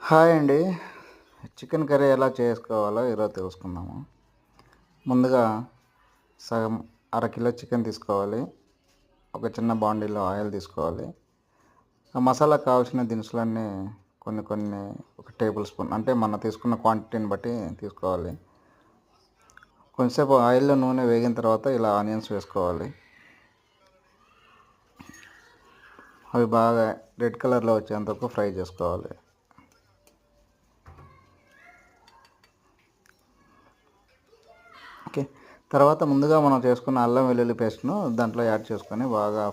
Hi అండి. Chicken curry ఎలా చేసుకోవాలో ఈరోజు తెలుసుకుందాము. ముందుగా సగం అరకిలో చికెన్ తీసుకోవాలి. ఒక చిన్న బాండీలో ఆయిల్ తీసుకోవాలి. ఆ మసాలాకు కావాల్సిన దినుసులన్నీ కొన్ని కొన్ని ఒక టేబుల్ స్పూన్ అంటే మనం తీసుకున్న క్వాంటిటీని బట్టి తీసుకోవాలి. కొంచెంసేపు ఆయిల్లో నూనె వేగిన తర్వాత ఇలా ఆనియన్స్ వేసుకోవాలి. అవి బాగా రెడ్ కలర్లో వచ్చేంత వరకు ఫ్రై చేసుకోవాలి. ఓకే. తర్వాత ముందుగా మనం చేసుకున్న అల్లం వెల్లుల్లి పేస్ట్ను దాంట్లో యాడ్ చేసుకొని బాగా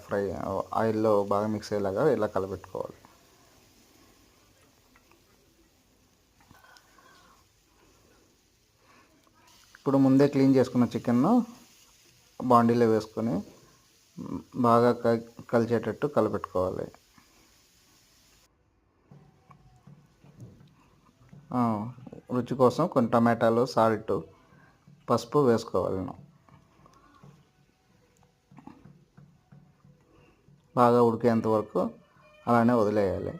ఆయిల్లో బాగా మిక్స్ అయ్యేలాగా ఇలా కలపెట్టుకోవాలి. ఇప్పుడు ముందే క్లీన్ చేసుకున్న చికెన్ను బాండీలో వేసుకొని బాగా కలిసేటట్టు కలపెట్టుకోవాలి. రుచి కోసం కొన్ని టమాటాలు, సాల్ట్, పసుపు వేసుకోవాలి. బాగా ఉడికేంత వరకు అలానే వదిలేయాలి.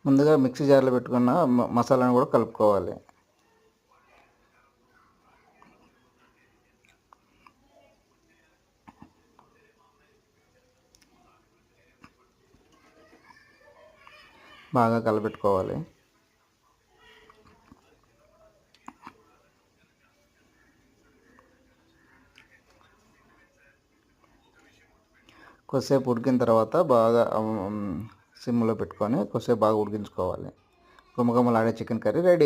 ముందుగా మిక్సీ జార్లో పెట్టుకున్న మసాలాను కూడా కలుపుకోవాలి. బాగా కలపెట్టుకోవాలి. కొద్దిసేపు ఉడికిన తర్వాత బాగా సిమ్లో పెట్టుకొని కొద్దిసేపు బాగా ఉడికించుకోవాలి. గుమగుమలాడే చికెన్ కర్రీ రెడీ.